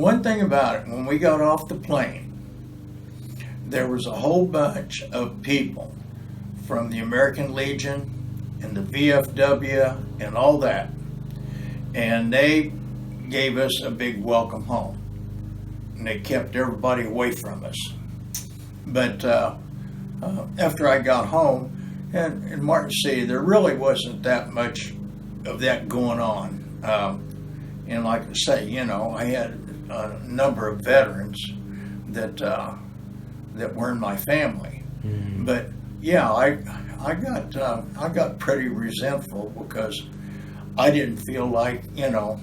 one thing about it, when we got off the plane, there was a whole bunch of people from the American Legion and the VFW and all that. And they gave us a big welcome home. And they kept everybody away from us. But after I got home, and in Martin City, there really wasn't that much of that going on. And like I say, you know, I had a number of veterans that were in my family. Mm-hmm. But yeah, I got pretty resentful because I didn't feel like, you know,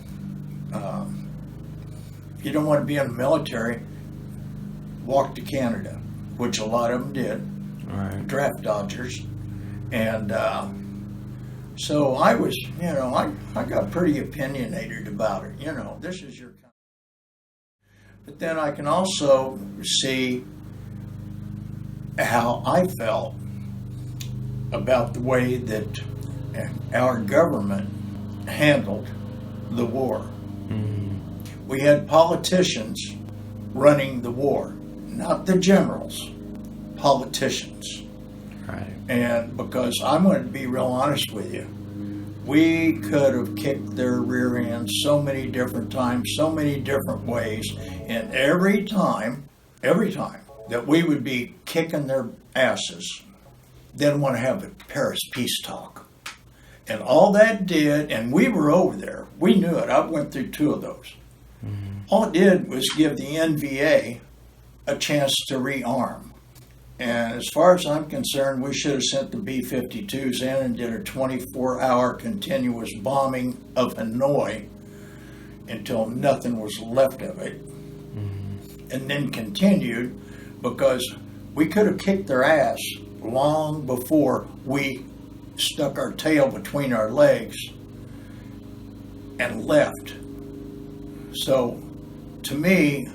if you don't want to be in the military, walk to Canada, which a lot of them did, right. Draft dodgers. And so I was, you know, I got pretty opinionated about it. You know, this is your country. But then I can also see how I felt about the way that our government handled the war. Mm-hmm. We had politicians running the war, not the generals, politicians. Right. And because I'm going to be real honest with you, we could have kicked their rear end so many different times, so many different ways, and every time that we would be kicking their asses, they'd want to have a Paris peace talk. And all that did, and we were over there, we knew it, I went through 2 of those. Mm-hmm. All it did was give the NVA a chance to rearm. And as far as I'm concerned, we should have sent the B-52s in and did a 24-hour continuous bombing of Hanoi until nothing was left of it. Mm-hmm. And then continued, because we could have kicked their ass long before we stuck our tail between our legs and left. So, to me,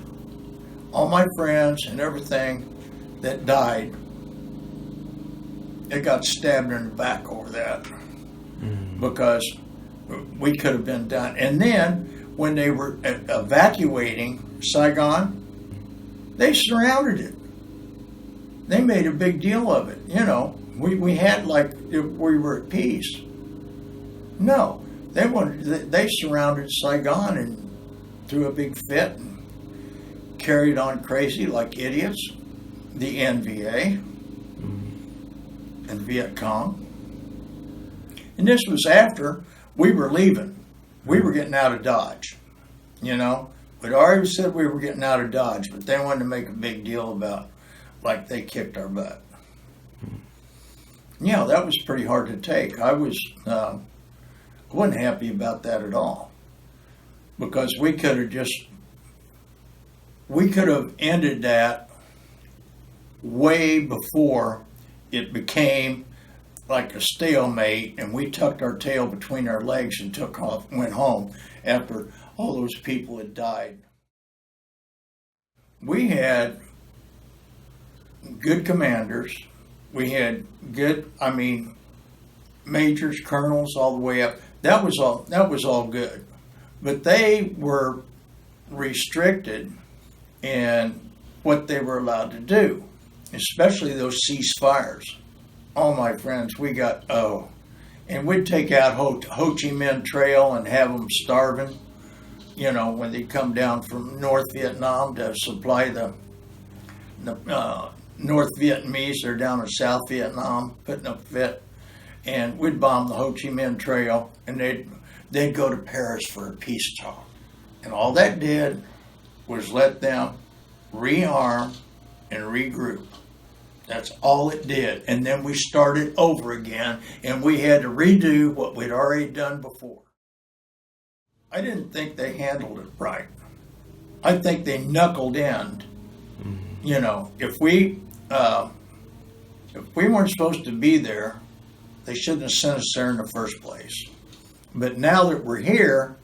all my friends and everything that died, they got stabbed in the back over that. Mm. Because we could have been done. And then, when they were evacuating Saigon, they surrounded it. They made a big deal of it. You know, we had like we were at peace. No, they surrounded Saigon and threw a big fit and carried on crazy like idiots. The NVA and Viet Cong. And this was after we were leaving. We were getting out of Dodge. You know, we'd already said we were getting out of Dodge, but they wanted to make a big deal about like they kicked our butt. Yeah, that was pretty hard to take. I wasn't happy about that at all, because we could have ended that way before it became like a stalemate, and we tucked our tail between our legs and took off, went home after all those people had died. We had good commanders. We had good, majors, colonels, all the way up. That was all good. But they were restricted in what they were allowed to do, especially those ceasefires. All my friends, we got and we'd take out Ho Chi Minh Trail and have them starving, you know, when they come down from North Vietnam to supply the North Vietnamese. They're down in South Vietnam putting up a fit, and we'd bomb the Ho Chi Minh Trail, and they'd go to Paris for a peace talk, and all that did was let them rearm and regroup. That's all it did. And then we started over again, and we had to redo what we'd already done before. I didn't think they handled it right. I think they knuckled in. You know, if we weren't supposed to be there, they shouldn't have sent us there in the first place. But now that we're here,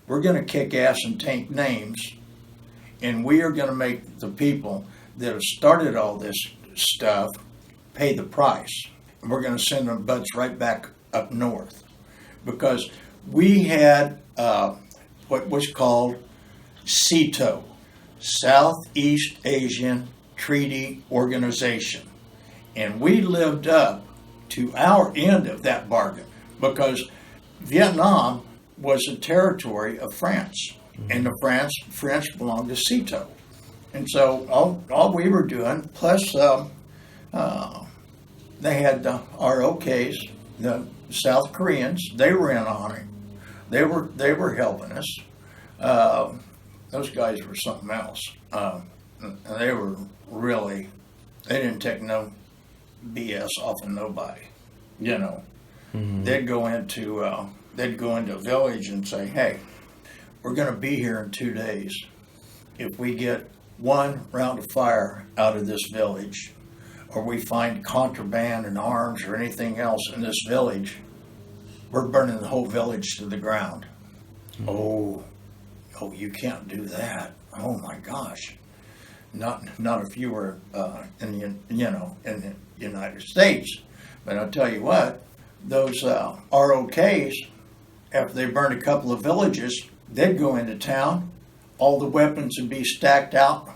we're going to kick ass and take names, and we are going to make the people that have started all this stuff pay the price. And we're going to send them butts right back up north, because we had what was called SEATO, Southeast Asian Treaty Organization. And we lived up to our end of that bargain because Vietnam was a territory of France, and the French belonged to SEATO. And so all we were doing, plus they had the ROKs, the South Koreans, they were in on it. They were helping us. Those guys were something else. They were really, they didn't take no BS off of nobody. You know, they'd go into a village and say, "Hey, we're going to be here in 2 days. If we get one round of fire out of this village, or we find contraband and arms or anything else in this village, we're burning the whole village to the ground." Oh, you can't do that. Oh my gosh. Not if you were in the United States. But I'll tell you what, those ROKs, after they burned a couple of villages, they'd go into town. All the weapons would be stacked out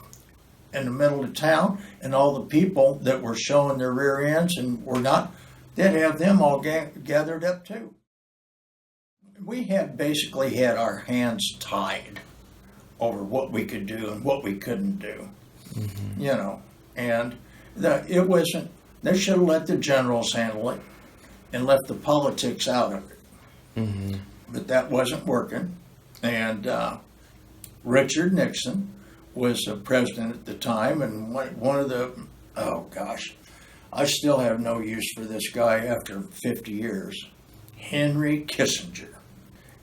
in the middle of town, and all the people that were showing their rear ends and were not, they'd have them all gathered up too. We basically had our hands tied over what we could do and what we couldn't do. You know, and it wasn't, they should have let the generals handle it and left the politics out of it. But that wasn't working. And Richard Nixon was the president at the time, and one of the, oh gosh, I still have no use for this guy after 50 years, Henry Kissinger.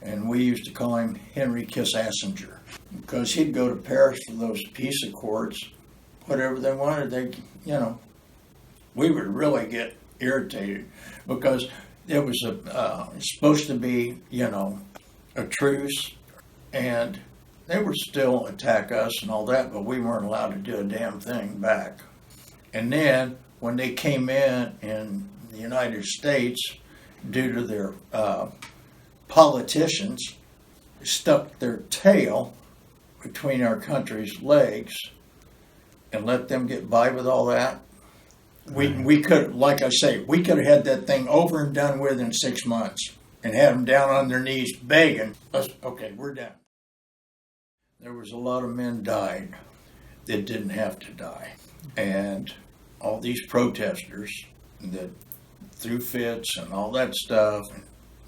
And we used to call him Henry Kissassinger because he'd go to Paris for those peace accords, whatever they wanted. We would really get irritated because it was supposed to be, a truce, and they would still attack us and all that, but we weren't allowed to do a damn thing back. And then when they came in the United States, due to their politicians stuck their tail between our country's legs and let them get by with all that. We could, like I say, we could have had that thing over and done with in 6 months and had them down on their knees begging us, okay, we're done. There was a lot of men died that didn't have to die. And all these protesters that threw fits and all that stuff and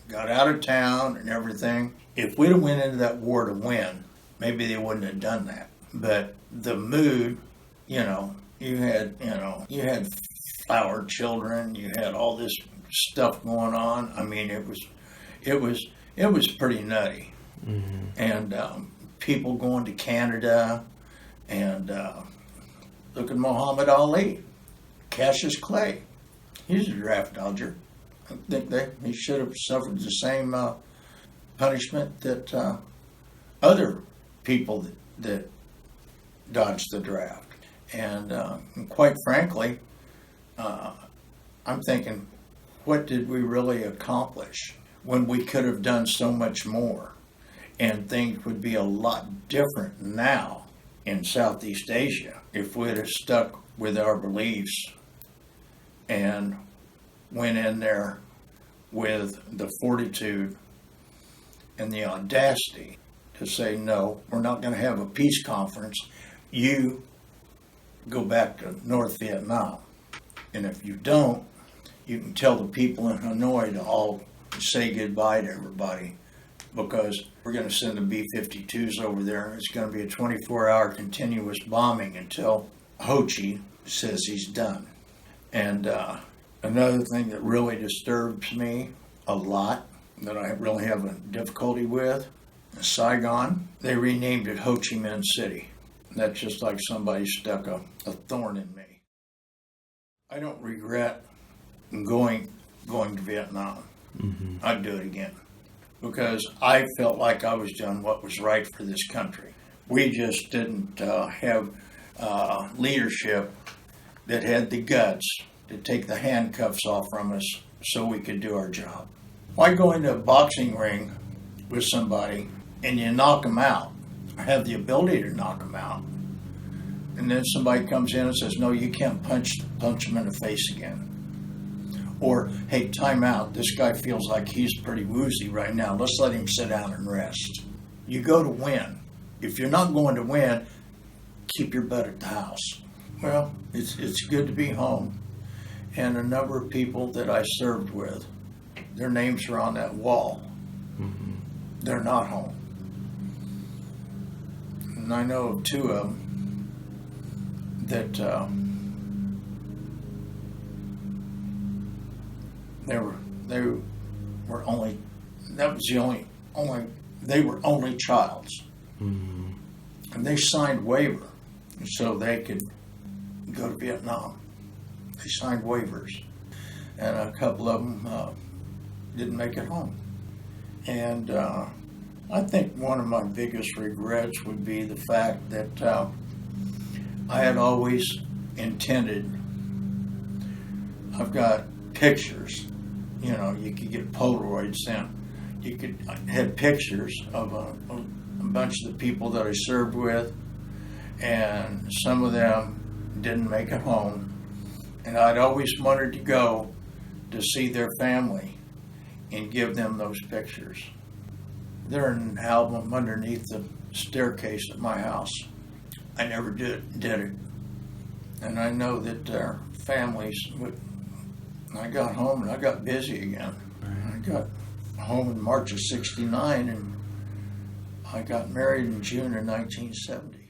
got out of town and everything. If we'd have went into that war to win, maybe they wouldn't have done that. But the mood, you had flower children, you had all this stuff going on. I mean, it was pretty nutty. And people going to Canada and look at Muhammad Ali, Cassius Clay. He's a draft dodger. I think he should have suffered the same punishment that other people that dodged the draft. And quite frankly, I'm thinking, what did we really accomplish when we could have done so much more? And things would be a lot different now in Southeast Asia if we'd have stuck with our beliefs and went in there with the fortitude and the audacity to say, no, we're not going to have a peace conference. You go back to North Vietnam. And if you don't, you can tell the people in Hanoi to all say goodbye to everybody because we're going to send the B-52s over there and it's going to be a 24-hour continuous bombing until Ho Chi says he's done. And another thing that really disturbs me a lot, that I really have a difficulty with, is Saigon. They renamed it Ho Chi Minh City. That's just like somebody stuck a thorn in me. I don't regret going to Vietnam. I'd do it again because I felt like I was doing what was right for this country. We just didn't have leadership that had the guts to take the handcuffs off from us so we could do our job. Why go into a boxing ring with somebody and you knock them out? have the ability to knock them out. And then somebody comes in and says, no, you can't punch him in the face again. Or, hey, time out. This guy feels like he's pretty woozy right now. Let's let him sit down and rest. You go to win. If you're not going to win, keep your butt at the house. Well, it's good to be home. And a number of people that I served with, their names are on that wall. Mm-hmm. They're not home. And I know of two of them that they were only, that was the only they were only childs. Mm-hmm. And they signed waiver so they could go to Vietnam. They signed waivers, and a couple of them didn't make it home. And I think one of my biggest regrets would be the fact that I had always intended, I've got pictures, you know, you could get Polaroids sent. You could have pictures of a bunch of the people that I served with, and some of them didn't make it home. And I'd always wanted to go to see their family and give them those pictures. They're in an album underneath the staircase at my house. I never did it. And I know that their families would. I got home and I got busy again. I got home in March of '69 and I got married in June of 1970.